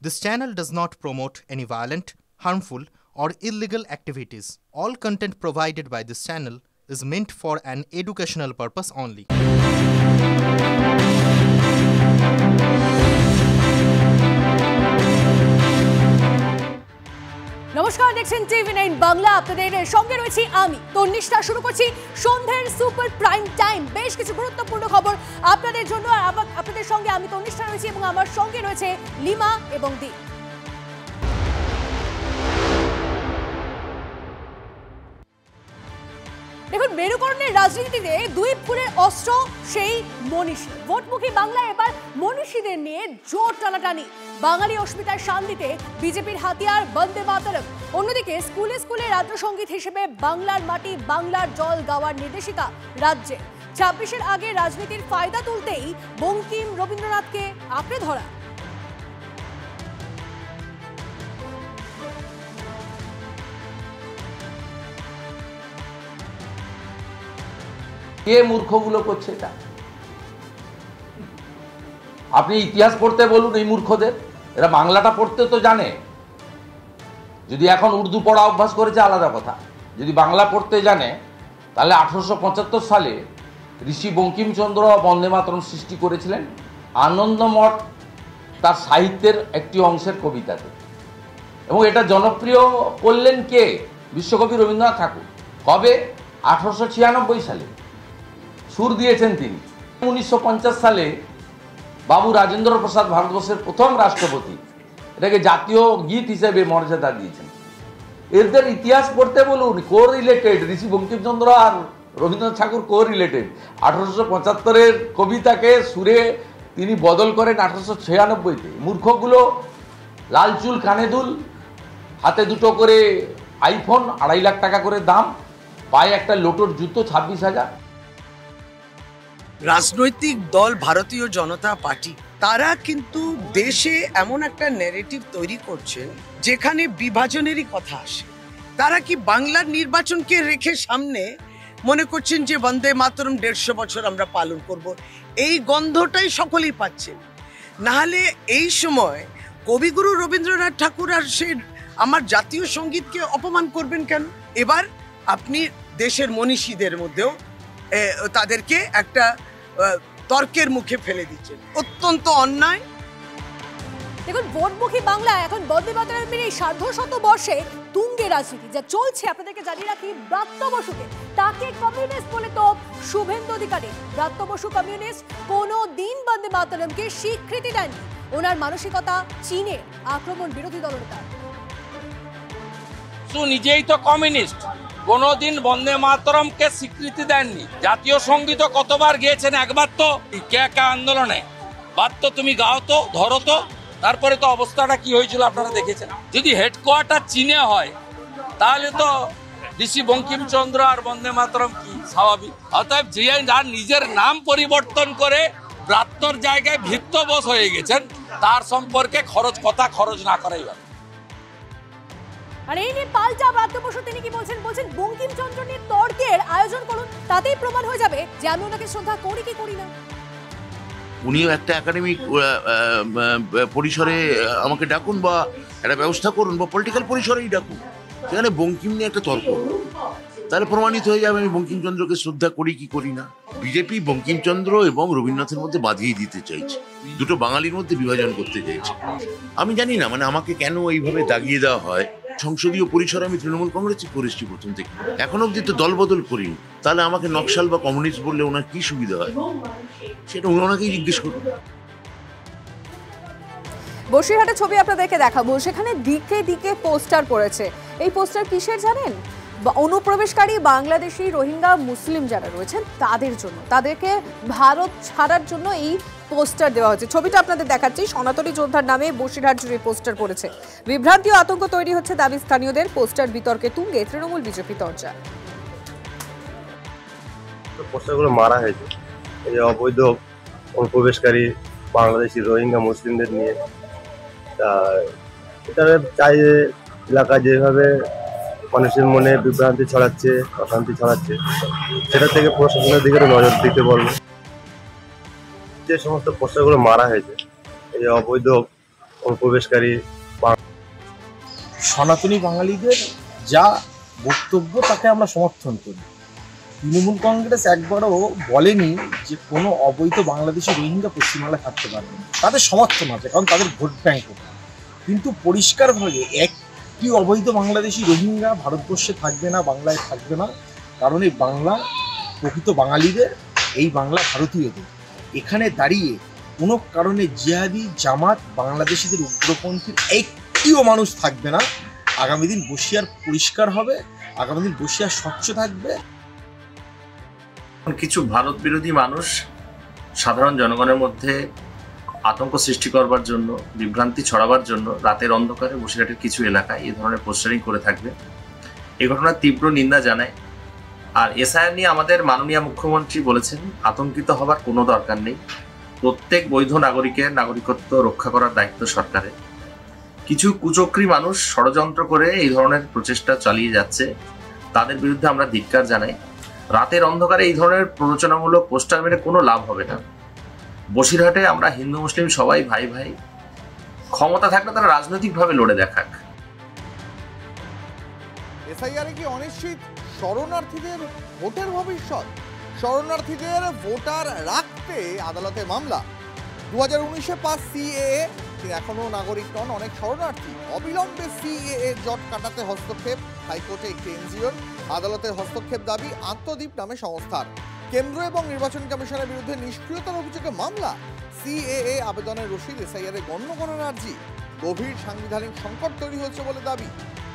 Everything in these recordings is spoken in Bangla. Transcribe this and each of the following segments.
This channel does not promote any violent, harmful, or illegal activities. All content provided by this channel is meant for an educational purpose only. নমস্কার, দেখছেন TV9 বাংলা। আপনাদের সঙ্গে রয়েছি আমি তন্নিষ্ঠা। শুরু করছি সন্ধ্যের সুপার প্রাইম টাইম। বেশ কিছু গুরুত্বপূর্ণ খবর আপনাদের জন্য। আপনাদের সঙ্গে আমি তন্নিষ্ঠা রয়েছি এবং আমার সঙ্গে রয়েছে লিমা এবং দীপ। দেখুন, মেরুকরণের রাজনীতিতে দুই ফুলের অস্ত্র সেই মনীষী। ভোটমুখী বাংলায় এবার মনীষীদের নিয়ে জোর টানাটানি। বাঙালি অস্মিতার শান্তিতে বিজেপির হাতিয়ার বন্দে মাতরম। অন্যদিকে স্কুলে স্কুলে রাজ্যসঙ্গীত হিসেবে বাংলার মাটি বাংলার জল গাওয়ার নির্দেশিকা রাজ্যে। 26-এর আগে রাজনীতির ফায়দা তুলতেই বঙ্কিম রবীন্দ্রনাথকে আঁকড়ে ধরা। কে মূর্খগুলো করছে এটা? আপনি ইতিহাস পড়তে বলুন এই মূর্খদের। এরা বাংলাটা পড়তে তো জানে। যদি এখন উর্দু পড়া অভ্যাস করেছে আলাদা কথা। যদি বাংলা পড়তে জানে তাহলে 1875 সালে ঋষি বঙ্কিমচন্দ্র বন্দে মাতরম সৃষ্টি করেছিলেন আনন্দমঠ তার সাহিত্যের একটি অংশের কবিতাতে। এবং এটা জনপ্রিয় করলেন কে? বিশ্বকবি রবীন্দ্রনাথ ঠাকুর। কবে? 1896 সালে সুর দিয়েছেন তিনি। 1950 সালে বাবু রাজেন্দ্র প্রসাদ ভারতবর্ষের প্রথম রাষ্ট্রপতি এটাকে জাতীয় গীত হিসেবে মর্যাদা দিয়েছেন। এদের ইতিহাস পড়তে বলুন। কো রিলেটেড ঋষি বঙ্কিমচন্দ্র আর রবীন্দ্রনাথ ঠাকুর কো রিলেটেড। 1875-এর কবিতাকে সুরে তিনি বদল করেন 1896-তে। মূর্খগুলো লাল চুল কানে দুল, হাতে দুটো করে আইফোন, 2.5 লাখ টাকা করে দাম, পায়ে একটা লোটোর জুতো 26,000। রাজনৈতিক দল ভারতীয় জনতা পার্টি তারা কিন্তু দেশে এমন একটা ন্যারেটিভ তৈরি করছে যেখানে বিভাজনেরই কথা আসে। তারা কি বাংলার নির্বাচনকে রেখে সামনে মনে করছেন যে বন্দে মাতরম 150 বছর আমরা পালন করব? এই গন্ধটাই সকলেই পাচ্ছেন। নাহলে এই সময় কবিগুরু রবীন্দ্রনাথ ঠাকুর আর সে আমার জাতীয় সঙ্গীতকে অপমান করবেন কেন? এবার আপনি দেশের মনীষীদের মধ্যেও তাদেরকে একটা তর্কের মুখে ফেলে দিচ্ছেন। অত্যন্ত অন্যায়। দেখুন, ভোটমুখী বাংলা এখন বন্দে মাতরমের এই 150 বর্ষে তুঙ্গে রাজনীতি যা চলছে। আপনাদেরকে জানিয়ে রাখি, ব্রাত্য বসুকে তাকে কমিউনিস্ট বলে তো শুভেন্দু অধিকারী। ব্রাত্য বসু কমিউনিস্ট, কোনো দিন বন্দে মাতরমকে স্বীকৃতি দেননি। ওনার মানসিকতা চীনের আক্রমণ বিরোধী দলনেতা। নিজেই তো কমিউনিস্ট, কোনদিন বন্দে মাতরমকে স্বীকৃতি দেননি। জাতীয় সঙ্গীত কতবার গিয়েছেন? একবার তো কে আন্দোলনে। বাদ তো তুমি গাও তো, ধরো তো। তারপরে তো অবস্থাটা কি হয়েছিল আপনারা দেখেছেন। যদি হেডকোয়ার্টার চীনে হয় তাহলে তো ঋষি বঙ্কিমচন্দ্র আর বন্দে মাতরম কি স্বাভাবিক। অতএব যে যার নিজের নাম পরিবর্তন করে ব্রাত্যর জায়গায় ভৃত্য বোস হয়ে গেছেন, তার সম্পর্কে খরচ না করাই ভালো। আর এই নিয়ে পাল্টা ব্রাত্য বসু তিনি কি বলছেন? বঙ্কিমচন্দ্র নিয়ে তর্কের আয়োজন করুন, তাতেই প্রমাণ হয়ে যাবে যে আমি ওনাকে শ্রদ্ধা করি কি করি না। উনিও একটা একাডেমিক পরিসরে আমাকে ডাকুন বা একটা ব্যবস্থা করুন, বা পলিটিক্যাল পরিসরেই ডাকুন, সেখানে বঙ্কিম নিয়ে একটা তর্ক, তাহলে প্রমাণিত হয়ে যাবে আমি বঙ্কিমচন্দ্রকে শ্রদ্ধা করি কি করি না। বিজেপি বঙ্কিমচন্দ্র এবং রবীন্দ্রনাথের মধ্যে বাঁধিয়ে দিতে চাইছে, দুটো বাঙালির মধ্যে বিভাজন করতে চাইছে। আমি জানি না আমাকে কেন এইভাবে দাগিয়ে দেওয়া হয়। সংসদীয় পরিসরে আমি তৃণমূল কংগ্রেসই করেছি প্রথম থেকে, এখন অব্দি তো দল বদল করিনি। তাহলে আমাকে নকশাল বা কমিউনিস্ট বললে ওনার কি সুবিধা হয় সেটা ওনাকেই জিজ্ঞেস করুন। বসিরহাটের ছবি আপনাদেরকে দেখাবো। সেখানে দিকে দিকে পোস্টার পড়েছে। এই পোস্টার কিসের জানেন? অনুপ্রবেশকারী বাংলাদেশি রোহিঙ্গা মুসলিম যারা রয়েছেন তাদের জন্য, তাদেরকে ভারত ছাড়ার জন্য এই পোস্টার দেওয়া হয়েছে। ছবিটা আপনাদের দেখাচ্ছি। সনাতনী যোদ্ধার নামে বসিরহাট জুড়ে পোস্টার পড়েছে। বিভ্রান্তি ও আতঙ্ক তৈরি হচ্ছে দাবি স্থানীয়দের। পোস্টার বিতর্কে তুঙ্গে তৃণমূল বিজেপি তরজা। পোস্টারগুলো মারা হয়েছে এই অবৈধ অনুপ্রবেশকারী বাংলাদেশি রোহিঙ্গা মুসলিমদের নিয়ে। এটা চাই এলাকা যেভাবে মানুষের মনে বিভ্রান্তি ছড়াচ্ছে, অশান্তি ছড়াচ্ছে, সেটা থেকে প্রশাসনের দিকে নজর দিতে বলবো। যে সমস্ত পোস্টারগুলো মারা হয়েছে এই অবৈধ অনুপ্রবেশকারী সনাতনী বাঙালিদের যা বক্তব্য তাকে আমরা সমর্থন করি। তৃণমূল কংগ্রেস একবারও বলেনি যে কোনো অবৈধ বাংলাদেশি রোহিঙ্গা পশ্চিমবাংলায় থাকতে পারবে না। তাদের সমর্থন আছে, কারণ তাদের ভোট ব্যাংক। কিন্তু পরিষ্কারভাবে একটি অবৈধ বাংলাদেশি রোহিঙ্গা ভারতবর্ষে থাকবে না, বাংলায় থাকবে না, কারণ এই বাংলা প্রকৃত বাঙালিদের, এই বাংলা ভারতীয়দের। এখানে দাঁড়িয়ে কোনো কারণে জিহাদি, জামাত, বাংলাদেশিদের উগ্রপন্থীর একটিও মানুষ থাকবে না। আগামী দিন বসিরহাট পরিষ্কার হবে, আগামী দিন বসিরহাট স্বচ্ছ থাকবে। কিছু ভারত বিরোধী মানুষ সাধারণ জনগণের মধ্যে আতঙ্ক সৃষ্টি করবার জন্য, বিভ্রান্তি ছড়াবার জন্য রাতের অন্ধকারে বসিরহাটের কিছু এলাকায় এই ধরনের পোস্টারিং করে থাকবে। এই ঘটনার তীব্র নিন্দা জানায়। আর এসআইআর নিয়ে আমাদের মাননীয় মুখ্যমন্ত্রী বলেছেন, আতঙ্কিত হবার কোনো দরকার নেই। প্রত্যেক বৈধ নাগরিকের নাগরিকত্ব রক্ষা করার দায়িত্ব সরকারের। কিছু কুচক্রী মানুষ ষড়যন্ত্র করে এই ধরনের প্রচেষ্টা চালিয়ে যাচ্ছে, তাদের বিরুদ্ধে আমরা ধিক্কার জানাই। রাতের অন্ধকারে এই ধরনের প্ররোচনামূলক পোস্টার মেরে কোনো লাভ হবে না। বসিরহাটে আমরা হিন্দু মুসলিম সবাই ভাই ভাই, ক্ষমতা থাকলে তারা রাজনৈতিকভাবে লড়ে দেখাক। এসআইআরে কি অনিশ্চিত শরণার্থীদের ভোটের ভবিষ্যৎ? শরণার্থীদের ভোটার রাখতে আদালতে মামলা। 2019-এ পাস সিএএ, তিনি এখনো নাগরিক নন অনেক শরণার্থী। অবিলম্বে সিএএ জট কাটাতে হস্তক্ষেপ হাইকোর্টে একটি এনজিওর। আদালতের হস্তক্ষেপ দাবি আত্মদ্বীপ নামে সংস্থার। কেন্দ্র এবং নির্বাচন কমিশনের বিরুদ্ধে নিষ্ক্রিয়তার অভিযোগে মামলা। সিএএ আবেদনের রসিদ এসআইআরে গণ্য করার আর্জি। গভীর সাংবিধানিক সংকট তৈরি হয়েছে বলে দাবি।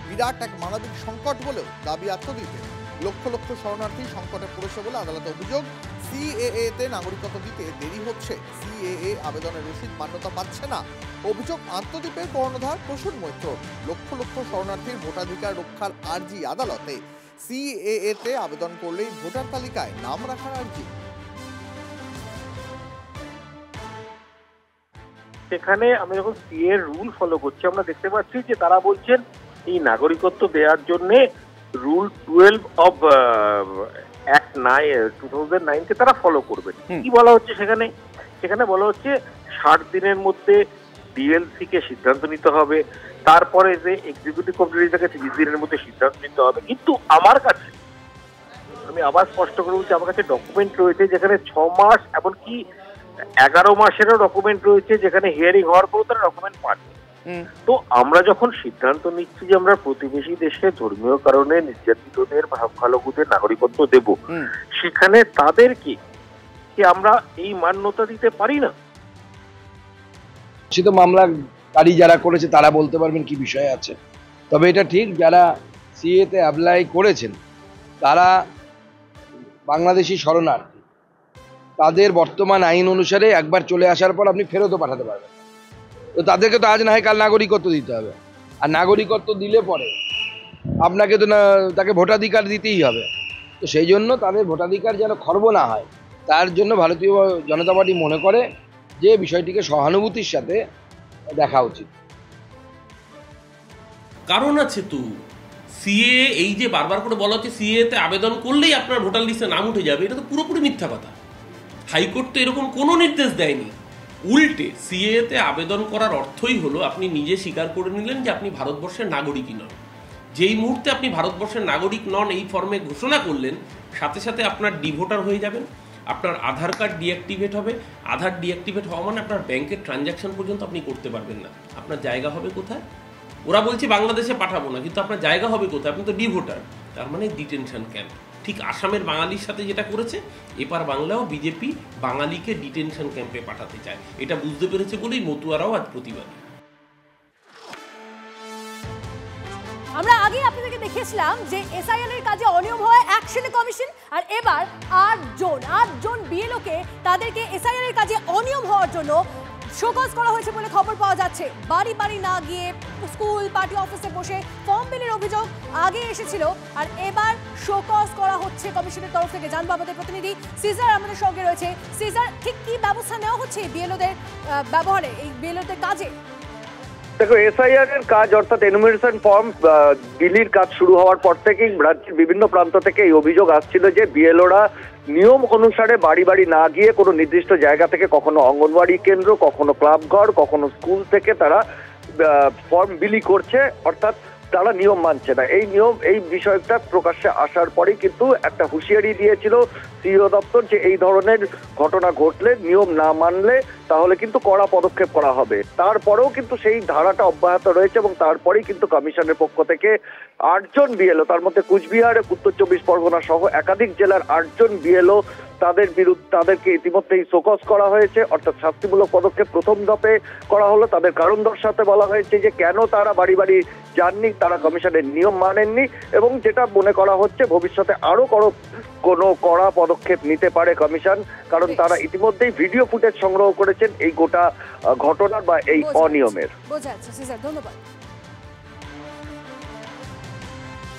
বিরাট এক মানবিক সংকট বলেও দাবি আত্মদ্বীপে। লক্ষ লক্ষ শরণার্থী সংকটে পড়েছে বলে আদালতে অভিযোগ। সিএএ-তে নাগরিকত্ব দিতে দেরি হচ্ছে, সিএএ আবেদনের রসিদ মান্যতা পাচ্ছে না। অভিযোগ আত্মদ্বীপের কর্ণধার প্রসূন মৈত্র। লক্ষ লক্ষ শরণার্থীর ভোটাধিকার রক্ষার আর্জি আদালতে। সিএএ-তে আবেদন করলেই ভোটার তালিকায় নাম রাখার আর্জি। সেখানে আমি যখন সিএ রুল ফলো করছি, আমরা দেখতে পাচ্ছি যে তারা বলছেন এই নাগরিকত্ব দেওয়ার জন্য রুল 12 অফ অ্যাক্ট 2009-কে তারা ফলো করবেন। কি বলা হচ্ছে সেখানে? সেখানে বলা হচ্ছে 60 দিনের মধ্যে ডিএলসি কে সিদ্ধান্ত নিতে হবে, তারপরে যে এক্সিকিউটিভ কমিটিটাকে 30 দিনের মধ্যে সিদ্ধান্ত নিতে হবে। কিন্তু আমার কাছে, আমি আবার স্পষ্ট করে বলছি, আমার কাছে ডকুমেন্ট রয়েছে যেখানে 6 মাস, এমনকি 11 মাসেরও ডকুমেন্ট রয়েছে যেখানে হিয়ারিং হওয়ার পরও তারা ডকুমেন্ট পাচ্ছে। তো আমরা যখন সিদ্ধান্ত নিচ্ছি যে আমরা প্রতিবেশী দেশে ধর্মীয় কারণে নির্যাতিতদের বা সংখ্যালঘুদের নাগরিকত্ব দেব, সেখানে তাদেরকে কি আমরা এই মান্যতা দিতে পারি না? সেটা মামলাকারী যারা করেছে তারা বলতে পারবেন কি বিষয় আছে। তবে এটা ঠিক, যারা সিএতে অ্যাপ্লাই করেছেন তারা বাংলাদেশি শরণার্থী। তাদের বর্তমান আইন অনুসারে একবার চলে আসার পর আপনি ফেরতও পাঠাতে পারবেন। তো তাদেরকে তো আজ না হয় কাল নাগরিকত্ব দিতে হবে। আর নাগরিকত্ব দিলে পরে আপনাকে তো তাকে ভোটাধিকার দিতেই হবে। তো সেই জন্য তাদের ভোটাধিকার যেন খর্ব না হয়, তার জন্য ভারতীয় জনতা পার্টি মনে করে যে বিষয়টিকে সহানুভূতির সাথে দেখা উচিত। কারণ আছে তো, সিএ এই যে বারবার করে বলা হচ্ছে সিএতে আবেদন করলেই আপনার ভোটার লিস্টে নাম উঠে যাবে, এটা তো পুরোপুরি মিথ্যা কথা। হাইকোর্ট তো এরকম কোনো নির্দেশ দেয়নি। উল্টে সিএতে আবেদন করার অর্থই হলো আপনি নিজে স্বীকার করে নিলেন যে আপনি ভারতবর্ষের নাগরিকই নন। যেই মুহূর্তে আপনি ভারতবর্ষের নাগরিক নন এই ফর্মে ঘোষণা করলেন, সাথে সাথে আপনার ডিভোটার হয়ে যাবেন, আপনার আধার কার্ড ডিঅ্যাক্টিভেট হবে। আধার ডিঅ্যাক্টিভেট হওয়া মানে আপনার ব্যাংকের ট্রানজ্যাকশন পর্যন্ত আপনি করতে পারবেন না। আপনার জায়গা হবে কোথায়? ওরা বলছে বাংলাদেশে পাঠাবো না, কিন্তু আপনার জায়গা হবে কোথায়? আপনি তো ডিভোটার, তার মানে ডিটেনশন ক্যাম্প। ঠিক আসামের বাঙালির সাথে যেটা করেছে, এপার বাংলাও বিজেপি বাঙালিকে ডিটেনশন ক্যাম্পে পাঠাতে চায়। এটা বুঝতে পেরেছে বলেই মতুয়ারাও আজ প্রতিবাদী। আমরা আগে আপনাদেরকে দেখিয়েছিলাম যে এসআইআর এর কাজে অনিয়ম হয় অ্যাকশনে কমিশন, আর এবার 8 জন বিএলওকে তাদেরকে এসআইআর এর কাজে অনিয়ম হওয়ার জন্য শোকজ করা হয়েছে বলে খবর পাওয়া যাচ্ছে। বাড়ি বাড়ি না গিয়ে স্কুল পার্টি অফিসে বসে ফর্ম বিলের অভিযোগ আগে এসেছিল, আর এবার শোকজ করা হচ্ছে কমিশনের তরফ থেকে। জানবো আমাদের প্রতিনিধি সিজার আমাদের সঙ্গে রয়েছে। সিজার, ঠিক কি ব্যবস্থা নেওয়া হচ্ছে বিএলওদের ব্যবহারে, এই বিএলওদের কাজে? দেখো, এসআইআর এর কাজ অর্থাৎ এনুমারেশন ফর্ম বিলির কাজ শুরু হওয়ার পর থেকেই রাজ্যের বিভিন্ন প্রান্ত থেকে এই অভিযোগ আসছিল যে বিএলওরা নিয়ম অনুসারে বাড়ি বাড়ি না গিয়ে কোনো নির্দিষ্ট জায়গা থেকে কখনো অঙ্গনওয়াড়ি কেন্দ্র, কখনো ক্লাব ঘর, কখনো স্কুল থেকে তারা ফর্ম বিলি করছে, অর্থাৎ তারা নিয়ম মানছে না। এই বিষয়টা প্রকাশ্যে আসার পরেই কিন্তু একটা হুঁশিয়ারি দিয়েছিল সিইও দপ্তর যে এই ধরনের ঘটনা ঘটলে, নিয়ম না মানলে তাহলে কিন্তু কড়া পদক্ষেপ করা হবে। তারপরেও কিন্তু সেই ধারাটা অব্যাহত রয়েছে এবং তারপরেই কিন্তু কমিশনের পক্ষ থেকে 8 জন বিএলও, তার মধ্যে কুচবিহার, উত্তর 24 পরগনা সহ একাধিক জেলার 8 জন বিএলও তাদেরকে ইতিমধ্যেই শোকজ করা হয়েছে, অর্থাৎ শাস্তিমূলক পদক্ষেপ প্রথম ধাপে করা হলো। তাদের কারণ দর্শাতে বলা হয়েছে যে কেন তারা বাড়ি বাড়ি যাননি, তারা কমিশনের নিয়ম মানেননি, এবং যেটা মনে করা হচ্ছে ভবিষ্যতে আরো কোনো কড়া পদক্ষেপ নিতে পারে কমিশন, কারণ তারা ইতিমধ্যেই ভিডিও ফুটেজ সংগ্রহ করেছেন এই গোটা ঘটনার বা এই অনিয়মের। ধন্যবাদ।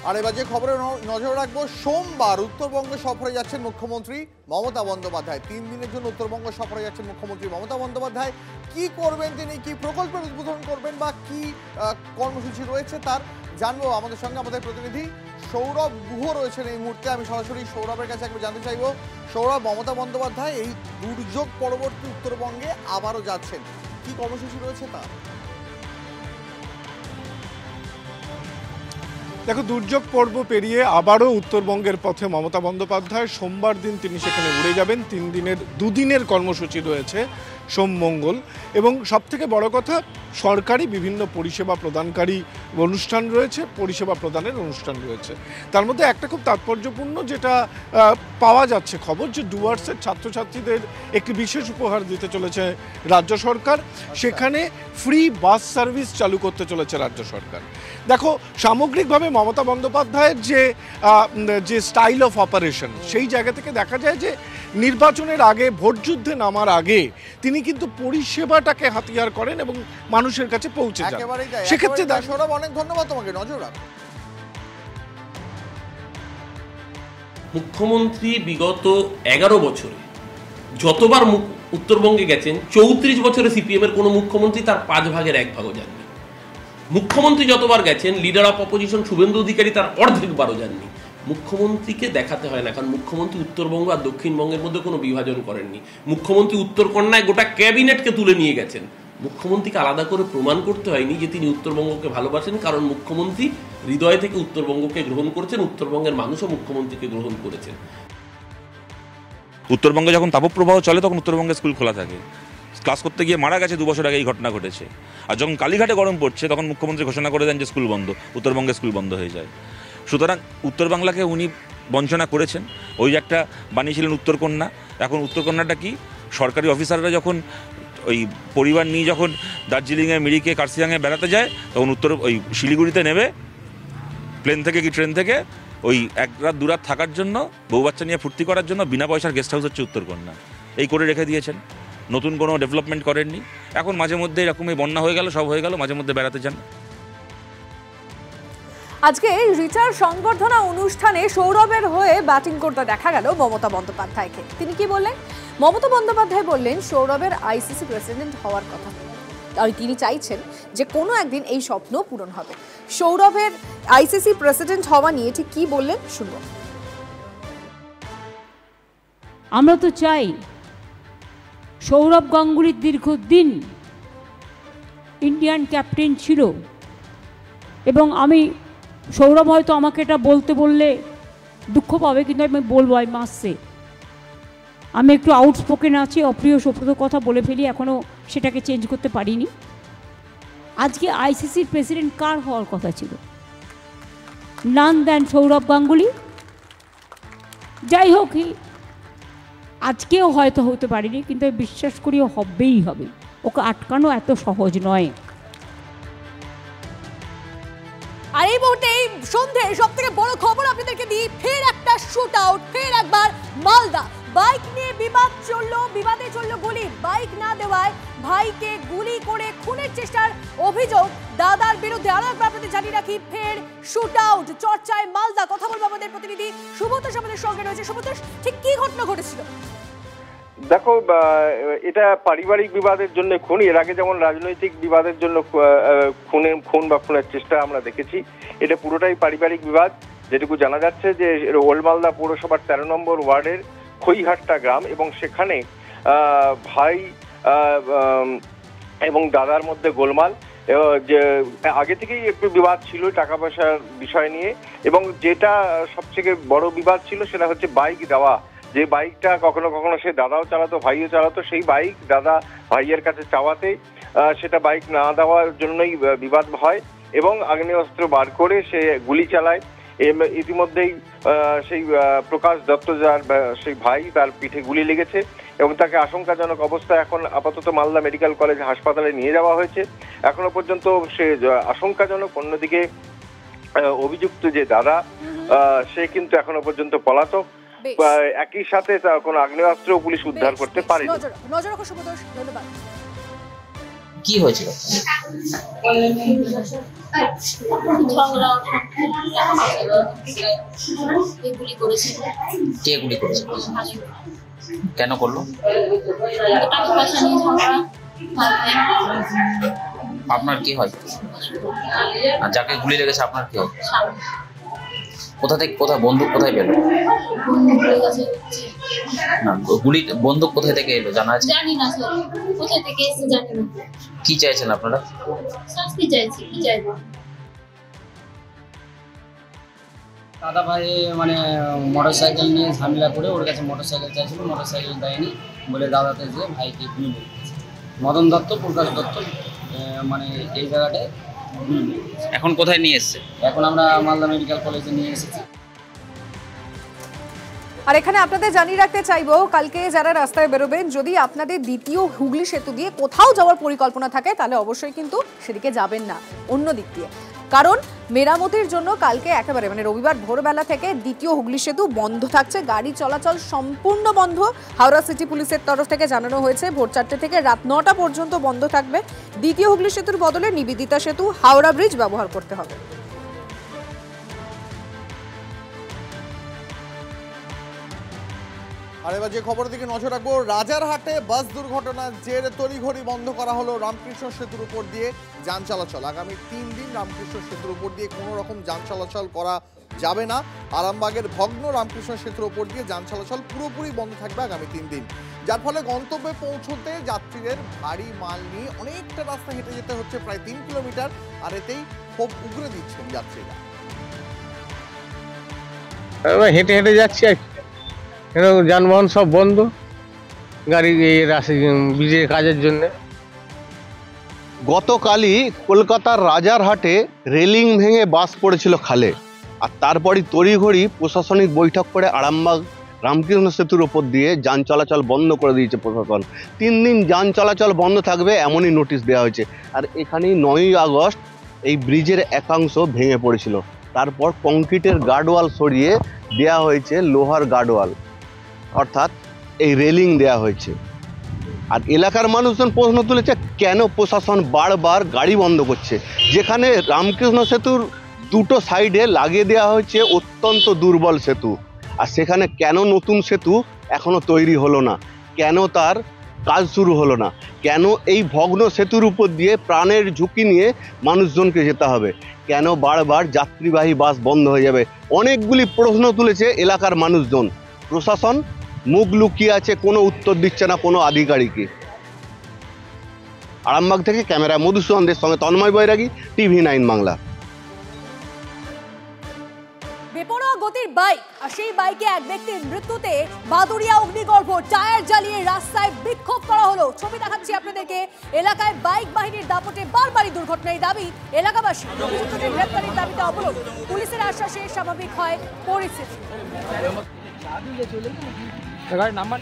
আর এবার যে খবরে নজর রাখবো, সোমবার উত্তরবঙ্গে সফরে যাচ্ছেন মুখ্যমন্ত্রী মমতা বন্দ্যোপাধ্যায়। 3 দিনের জন্য উত্তরবঙ্গ সফরে যাচ্ছেন মুখ্যমন্ত্রী মমতা বন্দ্যোপাধ্যায়। কি করবেন তিনি, কি প্রকল্পের উদ্বোধন করবেন বা কি কর্মসূচি রয়েছে তার জানবো। আমাদের সঙ্গে আমাদের প্রতিনিধি সৌরভ গুহ রয়েছেন এই মুহূর্তে। আমি সরাসরি সৌরভের কাছে একবার জানতে চাইবো, সৌরভ, মমতা বন্দ্যোপাধ্যায় এই দুর্যোগ পরবর্তী উত্তরবঙ্গে আবারও যাচ্ছেন, কি কর্মসূচি রয়েছে তার? দেখো, দুর্যোগ পর্ব পেরিয়ে আবারও উত্তরবঙ্গের পথে মমতা বন্দ্যোপাধ্যায়। সোমবার দিন তিনি সেখানে উড়ে যাবেন। 2 দিনের কর্মসূচি রয়েছে, সোম মঙ্গল, এবং সবথেকে বড় কথা সরকারি বিভিন্ন পরিষেবা প্রদানকারী অনুষ্ঠান রয়েছে, পরিষেবা প্রদানের অনুষ্ঠান রয়েছে। তার মধ্যে একটা খুব তাৎপর্যপূর্ণ যেটা পাওয়া যাচ্ছে খবর, যে ডুয়ার্সের ছাত্রছাত্রীদের একটি বিশেষ উপহার দিতে চলেছে রাজ্য সরকার। সেখানে ফ্রি বাস সার্ভিস চালু করতে চলেছে রাজ্য সরকার। দেখো, সামগ্রিকভাবে মমতা বন্দ্যোপাধ্যায়ের যে স্টাইল অফ অপারেশন, সেই জায়গা থেকে দেখা যায় যে নির্বাচনের আগে, ভোটযুদ্ধে নামার আগে তিনি কিন্তু পরিষেবাটাকে হাতিয়ার করেন এবং মানুষের কাছে পৌঁছে যান। সেক্ষেত্রে সৌরভ, অনেক ধন্যবাদ তোমাকে। নজর রাখ। মুখ্যমন্ত্রী বিগত 11 বছরে যতবার উত্তরবঙ্গে গেছেন, 34 বছরে সিপিএম এর কোনো মুখ্যমন্ত্রী তার 5 ভাগের 1 ভাগও যাননি। মুখ্যমন্ত্রী যতবার গেছেন, leader of opposition Suvendu Adhikari তার অর্ধেকবারও যাননি। মুখ্যমন্ত্রীকে দেখাতে হয় না, কারণ মুখ্যমন্ত্রী উত্তরবঙ্গ আর দক্ষিণবঙ্গের মধ্যে কোনো বিভাজন করেননি। মুখ্যমন্ত্রী উত্তরকন্যায় গোটা ক্যাবিনেটকে তুলে নিয়ে গেছেন। মুখ্যমন্ত্রীকে আলাদা করে প্রমাণ করতে হয়নি যে তিনি উত্তরবঙ্গকে ভালোবাসেন, কারণ মুখ্যমন্ত্রী হৃদয় থেকে উত্তরবঙ্গকে গ্রহণ করেছেন, উত্তরবঙ্গের মানুষও মুখ্যমন্ত্রীকে গ্রহণ করেছেন। উত্তরবঙ্গে যখন তাপপ্রবাহ চলে তখন উত্তরবঙ্গে স্কুল খোলা থাকে। ক্লাস করতে গিয়ে মারা গেছে 2 বছর আগে এই ঘটনা ঘটেছে। আর যখন কালীঘাটে গরম পড়ছে তখন মুখ্যমন্ত্রী ঘোষণা করে দেন যে স্কুল বন্ধ, উত্তরবঙ্গে স্কুল বন্ধ হয়ে যায়। সুতরাং উত্তর বাংলাকে উনি বঞ্চনা করেছেন। ওই একটা বানিয়েছিলেন উত্তরকন্যা। এখন উত্তরকন্যাটা কি, সরকারি অফিসাররা যখন ওই পরিবার নিয়ে যখন দার্জিলিংয়ে, মিরিকে, কার্সিয়াংয়ে বেড়াতে যায়, তখন ওই শিলিগুড়িতে নেবে প্লেন থেকে কি ট্রেন থেকে, ওই 1 রাত 2 রাত থাকার জন্য, বউ বাচ্চা নিয়ে ফুর্তি করার জন্য বিনা পয়সার গেস্ট হাউস হচ্ছে উত্তরকন্যা। এই করে রেখে দিয়েছেন, নতুন কোনো ডেভেলপমেন্ট করেননি। এখন মাঝে মধ্যে এরকমই বন্যা হয়ে গেল, সব হয়ে গেল, মাঝে মধ্যে বেড়াতে যান। আজকে রিটার সংবর্ধনা অনুষ্ঠানে সৌরভের হয়ে ব্যাটিং করতে দেখা গেল মমতা বন্দ্যোপাধ্যায়কে। তিনি কি বললেন? মমতা বন্দ্যোপাধ্যায় বললেন সৌরভের আইসিসি প্রেসিডেন্ট হওয়ার কথা, আর তিনি চাইছেন যে কোনো একদিন এই স্বপ্ন পূরণ হবে। সৌরভের আইসিসি প্রেসিডেন্ট হওয়া নিয়ে ঠিক কি বললেন শুনব। আমরা তো চাই সৌরভ গাঙ্গুলির দীর্ঘদিন ইন্ডিয়ান ক্যাপ্টেন ছিল, এবং আমি সৌরভ হয়তো আমাকে এটা বলতে বললে দুঃখ পাবে, কিন্তু আমি বলবো আই মাস্ট সে, আমি একটু আউটস্পোকেন আছি, অপ্রিয় সপ্রত কথা বলে ফেলি, এখনও সেটাকে চেঞ্জ করতে পারিনি। আজকে আইসিসির প্রেসিডেন্ট কার হওয়ার কথা ছিল? নান দেন সৌরভ গাঙ্গুলি। যাই হোক, আজকেও হয়তো হতে পারিনি, কিন্তু আমি বিশ্বাস করি হবেই হবে। ওকে আটকানো এত সহজ নয়। আর এই মুহূর্তে এই সন্ধ্যে সব থেকে বড় খবর আপনাদেরকে দিই, ফের একটা শুট আউট, ফের একবার মালদা। বাইক নিয়ে বিবাদে চললো গুলি। বাইক না দেওয়ায় ভাইকে গুলি করে খুনের চেষ্টার অভিযোগ দাদার বিরুদ্ধে। আরো একবার আপনাদের জানিয়ে রাখি, ফের শুট আউট চর্চায় মালদা। কথা বলবো আমাদের প্রতিনিধি সুব্রতোষ আমাদের সঙ্গে রয়েছে। সুব্রতোষ, ঠিক কি ঘটনা ঘটেছিল? দেখো, এটা পারিবারিক বিবাদের জন্য খুন। এর আগে যেমন রাজনৈতিক বিবাদের জন্য খুন বা খুনের চেষ্টা আমরা দেখেছি, এটা পুরোটাই পারিবারিক বিবাদ। যেটুকু জানা যাচ্ছে যে ওল্ড মালদা পৌরসভার 13 নম্বর ওয়ার্ডের খইহাট্টা গ্রাম, এবং সেখানে ভাই এবং দাদার মধ্যে গোলমাল, যে আগে থেকেই একটু বিবাদ ছিল টাকা পয়সার বিষয় নিয়ে, এবং যেটা সবথেকে বড় বিবাদ ছিল সেটা হচ্ছে বাইক দেওয়া। যে বাইকটা কখনো কখনো সে দাদাও চালাতো, ভাইও চালাতো, সেই বাইক দাদা ভাইয়ের কাছে চাওয়াতে সেটা বাইক না দেওয়ার জন্যই বিবাদ হয় এবং আগ্নেয়াস্ত্র বার করে সে গুলি চালায়। ইতিমধ্যেই সেই প্রকাশ দত্ত যার সেই ভাই, তার পিঠে গুলি লেগেছে এবং তাকে আশঙ্কাজনক অবস্থায় এখন আপাতত মালদা মেডিকেল কলেজ হাসপাতালে নিয়ে যাওয়া হয়েছে। এখনো পর্যন্ত সে আশঙ্কাজনক। অন্যদিকে অভিযুক্ত যে দাদা সে কিন্তু এখনো পর্যন্ত পলাতক। একই সাথে কোনো আগ্নেয়াস্ত্র পুলিশ উদ্ধার করতে পারেনি। নজর রাখো শুভদোষ, ধন্যবাদ। কি হয়েছিল? কে গুলি করেছে? কেন করলো? আপনার কি হয়? আর যাকে গুলি লেগেছে আপনার কি হয়? কোথা থেকে, কোথায় বন্দুক কোথায় পেল? না, গুলি বন্দুক কোথায় থেকে এলো জানা আছে? জানি না স্যার, কোথা থেকে এসেছে জানি না। কি চাইছেন আপনারা? শাস্তি চাইছি। কি চাইবো? দাদা ভাই মানে মোটরসাইকেল নিয়ে ঝামেলা করে ওর কাছে মোটরসাইকেল চাইছিল, মোটরসাইকেল দেয়নি বলে দাদাতে যে ভাইকে গুলি মেরেছে। মদন দত্ত, প্রকাশ দত্ত মানে এই জায়গাটায় গুলি মেরেছে। এখন কোথায় নিয়ে এসছে? এখন আমরা মালদা মেডিকেল কলেজে নিয়ে এসেছি। আর এখানে আপনাদের জানিয়ে রাখতে চাইবো, কালকে যারা রাস্তায় বেরোবেন, যদি আপনাদের দ্বিতীয় হুগলি সেতু দিয়ে কোথাও যাওয়ার পরিকল্পনা থাকে তাহলে অবশ্যই কিন্তু সেদিকে যাবেন না, অন্য দিক দিয়ে। কারণ মেরামতির জন্য কালকে একেবারে মানে রবিবার ভোরবেলা থেকে দ্বিতীয় হুগলি সেতু বন্ধ থাকছে, গাড়ি চলাচল সম্পূর্ণ বন্ধ। হাওড়া সিটি পুলিশের তরফ থেকে জানানো হয়েছে ভোর 4টে থেকে রাত 9টা পর্যন্ত বন্ধ থাকবে। দ্বিতীয় হুগলি সেতুর বদলে নিবেদিতা সেতু, হাওড়া ব্রিজ ব্যবহার করতে হবে। আর এবার যে খবরের দিকে নজর রাখবো, রাজারহাটে বাস দুর্ঘটনার জেরে তড়িঘড়ি বন্ধ করা হলো রামকৃষ্ণ সেতুর উপর দিয়ে যান চলাচল। আগামী 3 দিন রামকৃষ্ণ সেতুর উপর দিয়ে কোনো রকম যান চলাচল করা যাবে না। আরামবাগের ভগ্ন রামকৃষ্ণ সেতুর উপর দিয়ে যান চলাচল পুরোপুরি বন্ধ থাকবে আগামী 3 দিন, যার ফলে গন্তব্যে পৌঁছতে যাত্রীদের ভারী মাল নিয়ে অনেকটা রাস্তা হেঁটে যেতে হচ্ছে, প্রায় 3 কিলোমিটার। আর এতেই ক্ষোভ উগরে দিচ্ছেন যাত্রীরা। হেঁটে হেঁটে যাচ্ছি আর যানবাহন সব বন্ধ, গাড়ি ব্রিজের কাজের জন্য। গতকালই কলকাতার রাজারহাটে রেলিং ভেঙে বাস পড়েছিল খালে, আর তারপরই তড়িঘড়ি প্রশাসনিক বৈঠক করে আরামবাগ রামকৃষ্ণ সেতুর ওপর দিয়ে যান চলাচল বন্ধ করে দিয়েছে প্রশাসন। 3 দিন যান চলাচল বন্ধ থাকবে এমনই নোটিশ দেওয়া হয়েছে। আর এখানেই 9ই আগস্ট এই ব্রিজের একাংশ ভেঙে পড়েছিল, তারপর কংক্রিটের গার্ডওয়াল সরিয়ে দেওয়া হয়েছে লোহার গার্ডওয়াল, অর্থাৎ এই রেলিং দেওয়া হয়েছে। আর এলাকার মানুষজন প্রশ্ন তুলেছে কেন প্রশাসন বারবার গাড়ি বন্ধ করছে, যেখানে রামকৃষ্ণ সেতুর দুটো সাইডে লাগিয়ে দেওয়া হয়েছে অত্যন্ত দুর্বল সেতু, আর সেখানে কেন নতুন সেতু এখনো তৈরি হলো না, কেন তার কাজ শুরু হলো না, কেন এই ভগ্ন সেতুর উপর দিয়ে প্রাণের ঝুঁকি নিয়ে মানুষজনকে যেতে হবে, কেন বারবার যাত্রীবাহী বাস বন্ধ হয়ে যাবে। অনেকগুলি প্রশ্ন তুলেছে এলাকার মানুষজন। প্রশাসন মুখ লুকিয়ে আছে, কোনো উত্তর দিচ্ছে না কোনো আধিকারিকই। আরামবাগ থেকে ক্যামেরা মধুসূদনদের সঙ্গে তন্ময় বৈরাগী, TV9 বাংলা। বেপরোয়া গতির বাইক, আর সেই বাইকে এক ব্যক্তির মৃত্যুতে বাদুড়িয়া অগ্নিগর্ভ, টায়ার জ্বালিয়ে রাস্তায় বিক্ষোভ করা হলো। ছবি দেখাচ্ছি আপনাদেরকে। এলাকায় বাইক বাহিনীর দাপটে বারবারই দুর্ঘটনায় দাবি এলাকাবাসী। অভিযুক্তদের গ্রেপ্তারের দাবিতে অবরোধ, পুলিশের আশ্বাসে স্বাভাবিক হয় পরিস্থিতি। নাম্বার